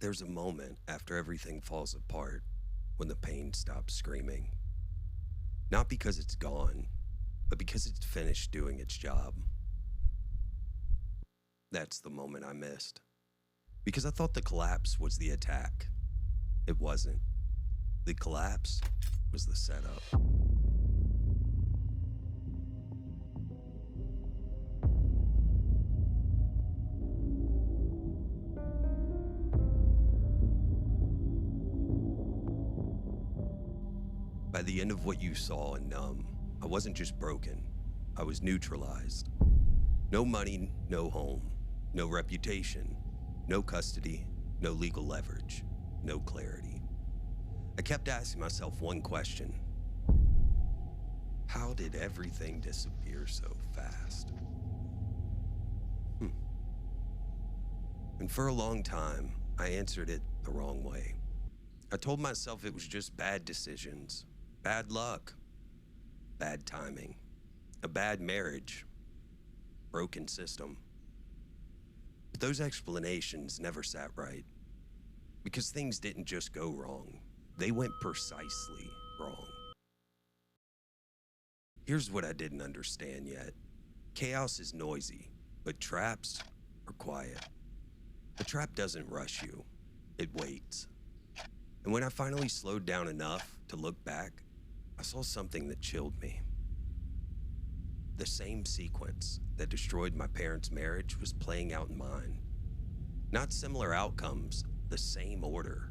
There's a moment after everything falls apart when the pain stops screaming. Not because it's gone, but because it's finished doing its job. That's the moment I missed. Because I thought the collapse was the attack. It wasn't. The collapse was the setup. By the end of what you saw in Numb, I wasn't just broken, I was neutralized. No money, no home, no reputation, no custody, no legal leverage, no clarity. I kept asking myself one question. How did everything disappear so fast? And for a long time, I answered it the wrong way. I told myself it was just bad decisions, bad luck, bad timing, a bad marriage, broken system. But those explanations never sat right, because things didn't just go wrong, they went precisely wrong. Here's what I didn't understand yet. Chaos is noisy, but traps are quiet. A trap doesn't rush you, it waits. And when I finally slowed down enough to look back, I saw something that chilled me. The same sequence that destroyed my parents' marriage was playing out in mine. Not similar outcomes, the same order.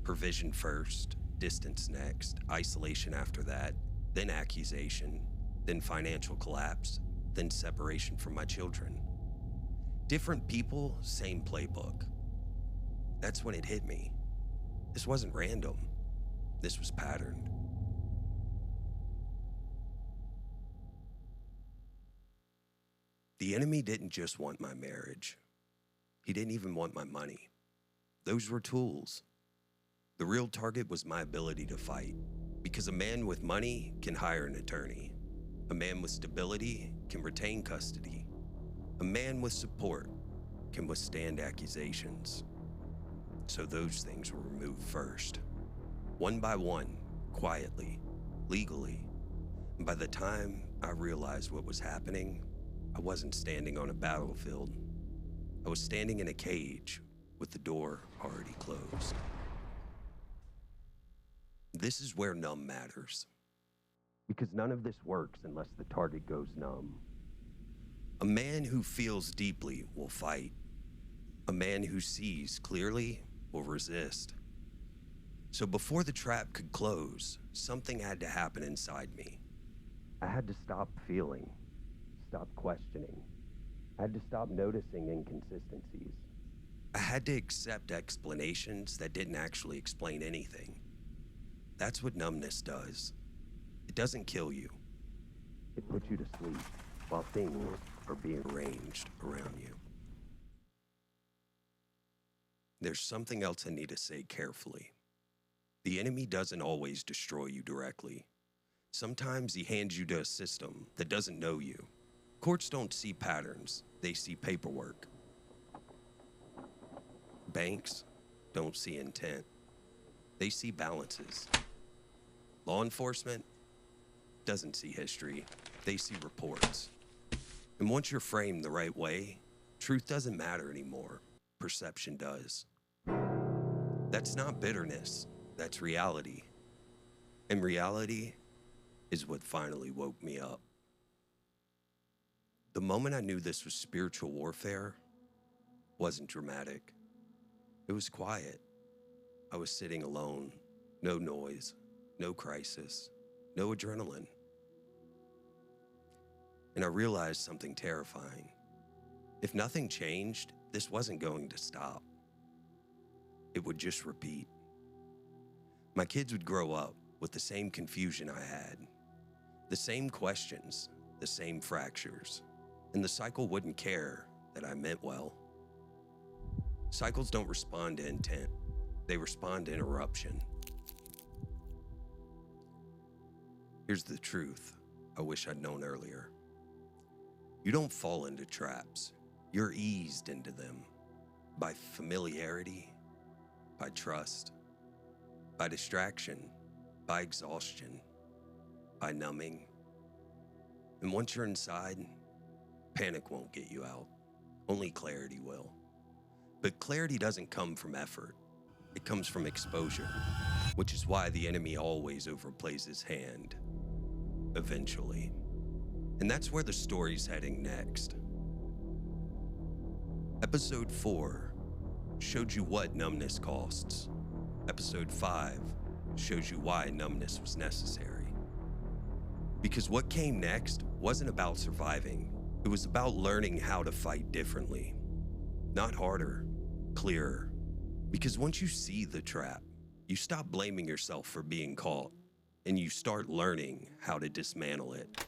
Provision first, distance next, isolation after that, then accusation, then financial collapse, then separation from my children. Different people, same playbook. That's when it hit me. This wasn't random. This was patterned. The enemy didn't just want my marriage. He didn't even want my money. Those were tools. The real target was my ability to fight, because a man with money can hire an attorney. A man with stability can retain custody. A man with support can withstand accusations. So those things were removed first, one by one, quietly, legally. And by the time I realized what was happening, I wasn't standing on a battlefield. I was standing in a cage with the door already closed. This is where numb matters. Because none of this works unless the target goes numb. A man who feels deeply will fight. A man who sees clearly will resist. So before the trap could close, something had to happen inside me. I had to stop feeling, stop questioning. I had to stop noticing inconsistencies. I had to accept explanations that didn't actually explain anything. That's what numbness does. It doesn't kill you. It puts you to sleep while things are being arranged around you. There's something else I need to say carefully. The enemy doesn't always destroy you directly. Sometimes he hands you to a system that doesn't know you. Courts don't see patterns, they see paperwork. Banks don't see intent, they see balances. Law enforcement doesn't see history, they see reports. And once you're framed the right way, truth doesn't matter anymore, perception does. That's not bitterness, that's reality. And reality is what finally woke me up. The moment I knew this was spiritual warfare wasn't dramatic. It was quiet. I was sitting alone, no noise, no crisis, no adrenaline. And I realized something terrifying. If nothing changed, this wasn't going to stop. It would just repeat. My kids would grow up with the same confusion I had, the same questions, the same fractures, and the cycle wouldn't care that I meant well. Cycles don't respond to intent, they respond to interruption. Here's the truth I wish I'd known earlier. You don't fall into traps, you're eased into them by familiarity by trust, by distraction, by exhaustion, by numbing. And once you're inside, panic won't get you out. Only clarity will. But clarity doesn't come from effort. It comes from exposure, which is why the enemy always overplays his hand, eventually. And that's where the story's heading next. Episode 4 showed you what numbness costs. Episode 5 shows you why numbness was necessary. Because what came next wasn't about surviving. It was about learning how to fight differently. Not harder, clearer. Because once you see the trap, you stop blaming yourself for being caught, and you start learning how to dismantle it.